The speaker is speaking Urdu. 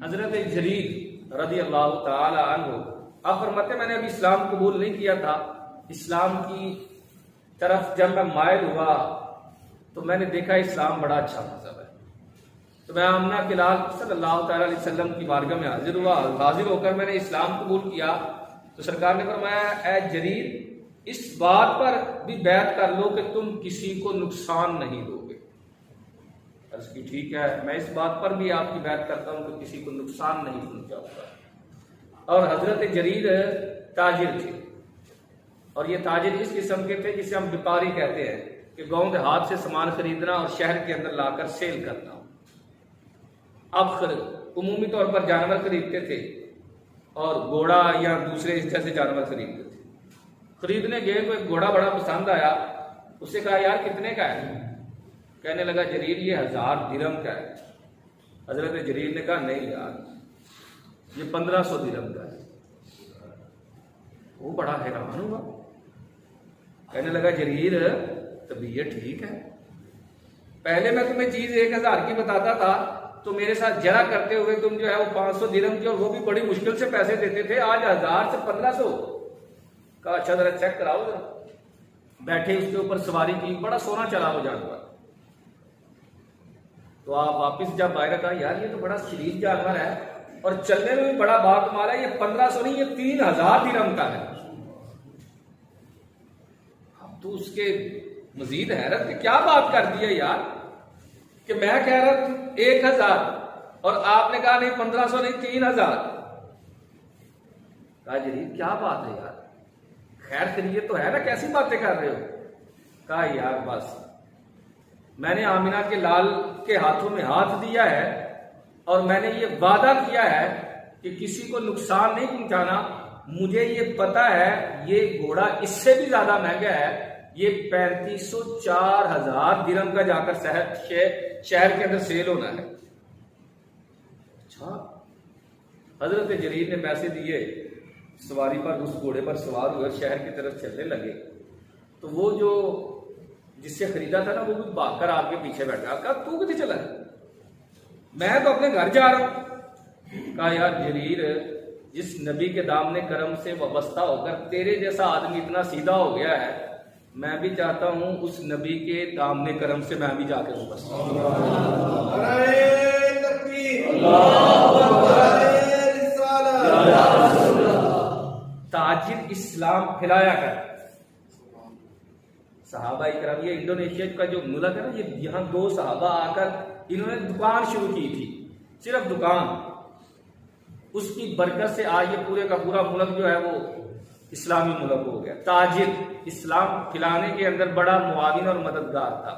حضرت جریر رضی اللہ تعالی عنہ آپ فرماتے ہیں میں نے ابھی اسلام قبول نہیں کیا تھا، اسلام کی طرف جب میں مائل ہوا تو میں نے دیکھا اسلام بڑا اچھا مذہب ہے، تو میں آمنہ کے لال صلی اللہ تعالی علیہ وسلم کی بارگاہ میں حاضر ہوا، حاضر ہو کر میں نے اسلام قبول کیا تو سرکار نے فرمایا اے جریر اس بات پر بھی بیعت کر لو کہ تم کسی کو نقصان نہیں دو گے۔ عرض کی ٹھیک ہے، میں اس بات پر بھی آپ کی بیعت کرتا ہوں کہ کسی کو نقصان نہیں پہنچاؤں گا۔ اور حضرت جریر تاجر تھے، اور یہ تاجر اس قسم کے تھے جسے ہم وپاری کہتے ہیں کہ گاؤں دیہات سے سامان خریدنا اور شہر کے اندر لا کر سیل کرنا۔ اب عمومی طور پر جانور خریدتے تھے اور گھوڑا یا دوسرے اس جیسے جانور خریدتے تھے۔ خریدنے گئے تو ایک گھوڑا بڑا پسند آیا، اس سے کہا یار کتنے کا ہے؟ کہنے لگا جریر یہ 1000 درہم کا ہے۔ حضرت جریر نے کہا نہیں یار یہ 1500 درہم کا ہے۔ وہ بڑا حیران ہوا، کہنے لگا جریر تب یہ ٹھیک ہے، پہلے میں تمہیں چیز 1000 کی بتاتا تھا تو میرے ساتھ جرا کرتے ہوئے تم جو ہے وہ 500 درہم کی اور وہ بھی بڑی مشکل سے پیسے دیتے تھے، آج 1000 سے 1500 کہا اچھا ذرا چیک کراؤ ذرا۔ بیٹھے اس کے اوپر سواری کی، بڑا سونا چلا ہو جانور، تو آپ واپس جب باہر کہا یار یہ تو بڑا شریف جانور ہے اور چلنے میں بھی بڑا باکمال ہے، یہ 1500 نہیں یہ 3000 درہم کا ہے۔ اب تو اس کے مزید حیرت کہ کیا بات کر دی ہے یار، کہ میں کہہ رہا ہوں 1000 اور آپ نے کہا نہیں 1500 نہیں 3000۔ کہا جریر کیا بات ہے یار، خیر خیریت تو ہے نا، کیسی باتیں کر رہے ہو؟ کہا یار بس میں نے آمینہ کے لال کے ہاتھوں میں ہاتھ دیا ہے اور میں نے یہ وعدہ کیا ہے کہ کسی کو نقصان نہیں پہنچانا، مجھے یہ پتا ہے یہ گھوڑا اس سے بھی زیادہ مہنگا ہے، یہ 3500 4000 درہم کا جا کر شہر کے اندر سیل ہونا ہے۔ اچھا، حضرت جریر نے پیسے دیے، سواری پر اس گھوڑے پر سوار ہوئے شہر کی طرف چلنے لگے، تو وہ جو جس سے خریدا تھا نا وہ بھی بھاگ کر آپ کے پیچھے بیٹھا، کہا تو کدھر چلا ہے؟ میں تو اپنے گھر جا رہا ہوں۔ کہا یار جریر جس نبی کے دامن کرم سے وابستہ ہو کر تیرے جیسا آدمی اتنا سیدھا ہو گیا ہے، میں بھی چاہتا ہوں اس نبی کے دامن کرم سے میں بھی جا کے وابستہ ہوں۔ تاجر اسلام پھیلایا کر۔ صحابہ کرام، یہ انڈونیشیا کا جو ملک ہے نا، یہ یہاں 2 صحابہ آ کر انہوں نے دکان شروع کی تھی، صرف دکان، اس کی برکت سے آج یہ پورے کا پورا ملک جو ہے وہ اسلامی ملک ہو گیا۔ تاجر اسلام پھیلانے کے اندر بڑا معاون اور مددگار تھا۔